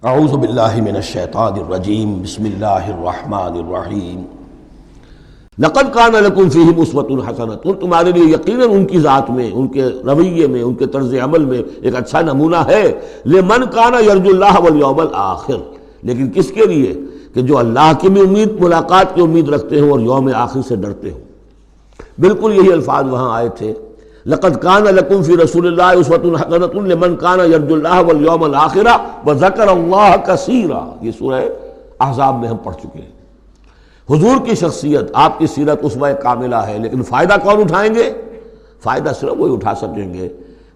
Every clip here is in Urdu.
اعوذ باللہ من الشیطان الرجیم بسم اللہ الرحمن الرحیم لقد کان لکم فیہم اسوۃ حسنۃ، تمہارے لیے یقیناً ان کی ذات میں، ان کے رویے میں، ان کے طرز عمل میں ایک اچھا نمونہ ہے لمن کان یرجو اللہ والیوم الآخر، لیکن کس کے لیے کہ جو اللہ کی بھی ملاقات کی امید رکھتے ہوں اور یوم آخر سے ڈرتے ہوں۔ بالکل یہی الفاظ وہاں آئے تھے، لقد کان لکم فی رسول اللہ اسوۃ حسنۃ لمن کان یرجو اللہ والیوم الآخر وذکر اللہ کثیرا، یہ سورہ احزاب میں ہم پڑھ چکے ہیں۔ حضور کی شخصیت، آپ کی سیرت اسوہ کاملہ ہے، لیکن فائدہ کون اٹھائیں گے؟ فائدہ صرف وہی اٹھا سکیں گے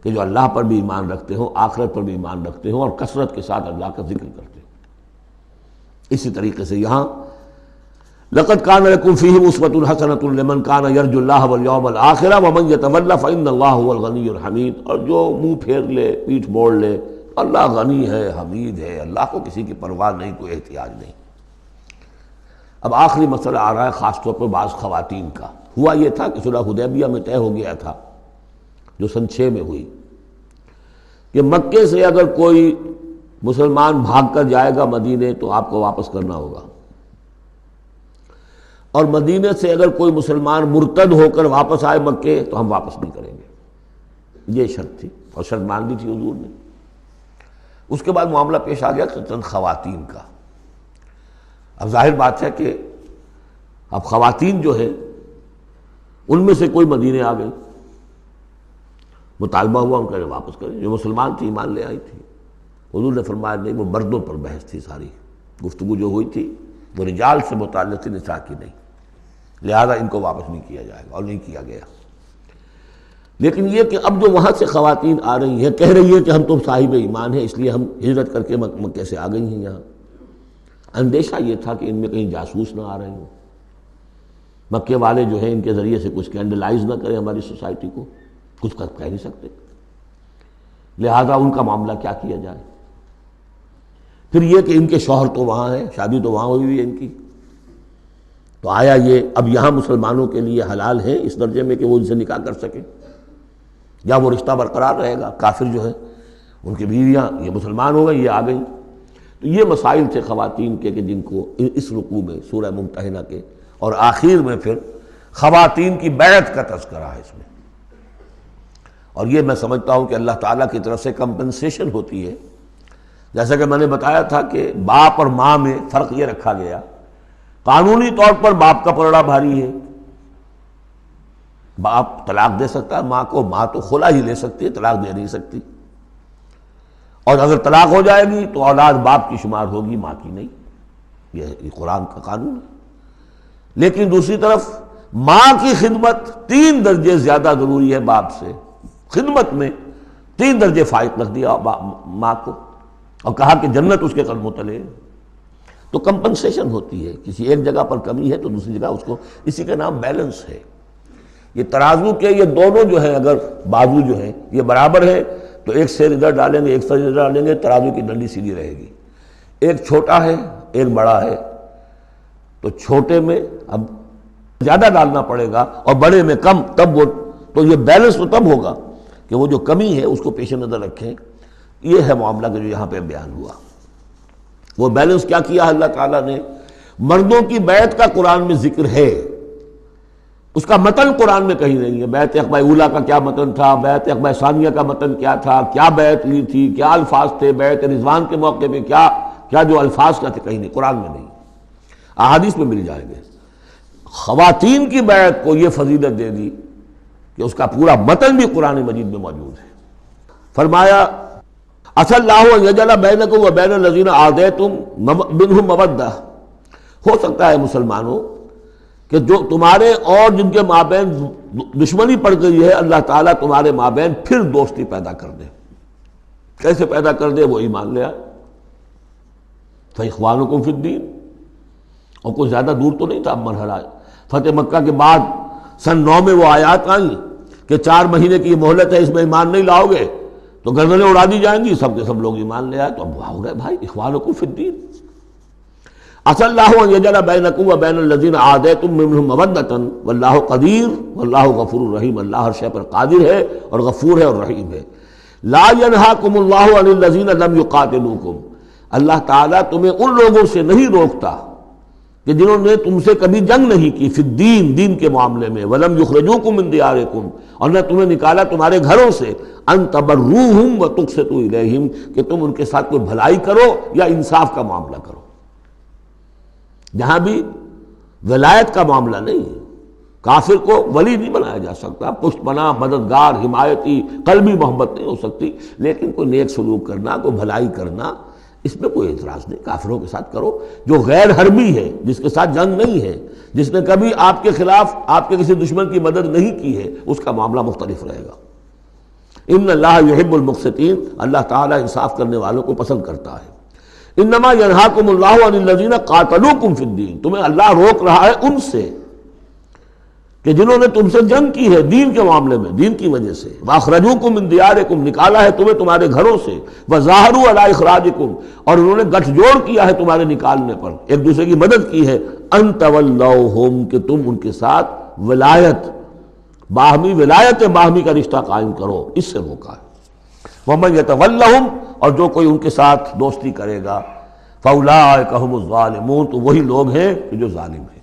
کہ جو اللہ پر بھی ایمان رکھتے ہوں، آخرت پر بھی ایمان رکھتے ہوں اور کثرت کے ساتھ اللہ کا ذکر کرتے ہوں۔ اسی طریقے سے یہاں لقد کان لکم فیہم اسوۃ حسنۃ لمن کان یرجو اللہ والیوم الآخر ومن یتولی فإن اللہ هو الغنی الحمید، اور جو منہ پھیر لے، پیٹھ موڑ لے، اللہ غنی ہے، حمید ہے، اللہ کو کسی کی پرواہ نہیں، کوئی احتیاج نہیں۔ اب آخری مسئلہ آ رہا ہے خاص طور پر بعض خواتین کا۔ ہوا یہ تھا کہ صلح حدیبیہ میں طے ہو گیا تھا، جو سن 6 میں ہوئی، کہ مکے سے اگر کوئی مسلمان بھاگ کر جائے گا مدینے تو آپ کو واپس کرنا ہوگا، اور مدینے سے اگر کوئی مسلمان مرتد ہو کر واپس آئے مکے تو ہم واپس نہیں کریں گے۔ یہ شرط تھی، اور شرط مان لی تھی حضور نے۔ اس کے بعد معاملہ پیش آ گیا چند خواتین کا۔ اب ظاہر بات ہے کہ اب خواتین جو ہے ان میں سے کوئی مدینے آ گئی، مطالبہ ہوا ان کا واپس کریں، جو مسلمان تھی ایمان لے آئی تھی۔ حضور نے فرمایا نہیں، وہ مردوں پر بحث تھی، ساری گفتگو جو ہوئی تھی وہ رجال سے متعلق تھی، نساء کی نہیں، لہذا ان کو واپس نہیں کیا جائے گا، اور نہیں کیا گیا۔ لیکن یہ کہ اب جو وہاں سے خواتین آ رہی ہیں، کہہ رہی ہیں کہ ہم تو صاحب ایمان ہیں، اس لیے ہم ہجرت کر کے مکے سے آ گئی ہیں یہاں۔ اندیشہ یہ تھا کہ ان میں کہیں جاسوس نہ آ رہے ہوں، مکے والے جو ہیں ان کے ذریعے سے کچھ اسکینڈلائز نہ کریں ہماری سوسائٹی کو، کچھ کہہ نہیں سکتے، لہذا ان کا معاملہ کیا کیا جائے۔ پھر یہ کہ ان کے شوہر تو وہاں ہیں، شادی تو وہاں ہوئی ہوئی ہے ان کی، تو آیا یہ اب یہاں مسلمانوں کے لیے حلال ہے اس درجے میں کہ وہ ان سے نکاح کر سکیں، یا وہ رشتہ برقرار رہے گا؟ کافر جو ہے ان کی بیویاں یہ مسلمان ہو گئی، یہ آ گئیں۔ تو یہ مسائل تھے خواتین کے کہ جن کو اس رکوع میں سورہ ممتحنہ کے اور آخر میں پھر خواتین کی بیعت کا تذکرہ ہے اس میں۔ اور یہ میں سمجھتا ہوں کہ اللہ تعالیٰ کی طرف سے کمپنسیشن ہوتی ہے، جیسا کہ میں نے بتایا تھا کہ باپ اور ماں میں فرق یہ رکھا گیا، قانونی طور پر باپ کا پلڑا بھاری ہے، باپ طلاق دے سکتا ہے ماں کو، ماں تو خلا ہی لے سکتی ہے، طلاق دے نہیں سکتی، اور اگر طلاق ہو جائے گی تو اولاد باپ کی شمار ہوگی، ماں کی نہیں، یہ قرآن کا قانون ہے۔ لیکن دوسری طرف ماں کی خدمت 3 درجے زیادہ ضروری ہے باپ سے، خدمت میں 3 درجے فائق رکھ دیا ماں کو، اور کہا کہ جنت اس کے قدموں تلے۔ تو کمپنسیشن ہوتی ہے، کسی ایک جگہ پر کمی ہے تو دوسری جگہ اس کو، اسی کا نام بیلنس ہے۔ یہ ترازو کے یہ دونوں جو ہیں، اگر بازو جو ہیں یہ برابر ہے تو ایک سیر ادھر ڈالیں گے، ایک سیر ادھر ڈالیں گے، ترازو کی ڈنڈی سیدھی رہے گی۔ ایک چھوٹا ہے ایک بڑا ہے تو چھوٹے میں اب زیادہ ڈالنا پڑے گا اور بڑے میں کم، تب وہ، تو یہ بیلنس تو تب ہوگا کہ وہ جو کمی ہے اس کو پیش نظر رکھیں۔ یہ ہے معاملہ کہ جو یہاں پہ بیان ہوا۔ وہ بیلنس کیا کیا اللہ تعالیٰ نے؟ مردوں کی بیعت کا قرآن میں ذکر ہے، اس کا متن قرآن میں کہیں نہیں ہے۔ بیعت عقبہ اولیٰ کا کیا متن تھا، بیعت عقبہ ثانیہ کا متن کیا تھا، کیا بیعت لی تھی، کیا الفاظ تھے، بیعت رضوان کے موقع پہ کیا جو الفاظ کا تھے، کہیں نہیں، قرآن میں نہیں، احادیث میں مل جائیں گے۔ خواتین کی بیعت کو یہ فضیلت دے دی کہ اس کا پورا متن بھی قرآن مجید میں موجود ہے۔ فرمایا عسى اللہ ان یجعل بینکم وبین الذین عادیتم منہم مودہ، ہو سکتا ہے مسلمانوں کہ جو تمہارے اور جن کے مابین دشمنی پڑ گئی ہے، اللہ تعالیٰ تمہارے مابین پھر دوستی پیدا کر دے۔ کیسے پیدا کر دے؟ وہ ایمان لے آئے، فاخوانکم فی الدین۔ اور کوئی زیادہ دور تو نہیں تھا اب مرحلہ، فتح مکہ کے بعد سن 9 میں وہ آیات آئیں کہ 4 مہینے کی یہ مہلت ہے، اس میں ایمان نہیں لاؤ گے تو گردنیں اڑا دی جائیں گی، سب کے سب لوگ ایمان لے آئے، تو اب ہو گئے بھائی اخوانکم فی الدین۔ عسى اللہ ان یجعل بینکم وبین الذین عادیتم منہم مودۃ واللہ قدیر واللہ غفور الرحیم، اللہ ہر شے پر قادر ہے اور غفور ہے اور رحیم ہے۔ لا ینہاکم اللہ عن الذین لم یقاتلوکم، اللہ تعالیٰ تمہیں ان لوگوں سے نہیں روکتا کہ جنہوں نے تم سے کبھی جنگ نہیں کی، فی الدین، دین کے معاملے میں، ولم یخرجوکم من دیارکم، اور نہ تمہیں نکالا تمہارے گھروں سے، ان تبروہم وتقسطوا الیہم، کہ تم ان کے ساتھ کوئی بھلائی کرو یا انصاف کا معاملہ کرو۔ جہاں بھی ولایت کا معاملہ نہیں ہے، کافر کو ولی نہیں بنایا جا سکتا، پشت پناہ، مددگار، حمایتی، قلبی محبت نہیں ہو سکتی، لیکن کوئی نیک سلوک کرنا، کوئی بھلائی کرنا، اس میں کوئی اعتراض نہیں، کافروں کے ساتھ کرو۔ جو غیر حربی ہے، جس کے ساتھ جنگ نہیں ہے، جس نے کبھی آپ کے خلاف آپ کے کسی دشمن کی مدد نہیں کی ہے، اس کا معاملہ مختلف رہے گا۔ ان اللہ یحب المقسطین، اللہ تعالیٰ انصاف کرنے والوں کو پسند کرتا ہے۔ انما ینہاکم اللہ عن الذین قاتلوکم فی الدین، تمہیں اللہ روک رہا ہے ان سے کہ جنہوں نے تم سے جنگ کی ہے دین کے معاملے میں، دین کی وجہ سے، واخرجوکم من دیارکم، نکالا ہے تمہیں تمہارے گھروں سے، وظاہروا علی اخراجکم، اور انہوں نے گٹھ جوڑ کیا ہے تمہارے نکالنے پر، ایک دوسرے کی مدد کی ہے، ان تولوہم، کہ تم ان کے ساتھ ولایت، باہمی ولایت، باہمی کا رشتہ قائم کرو، اس سے روکا ہے۔ ومن یتولہم، اور جو کوئی ان کے ساتھ دوستی کرے گا، فاولئک ھم الظالمون، تو وہی لوگ ہیں جو ظالم ہیں۔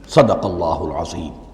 صدق اللہ العظیم۔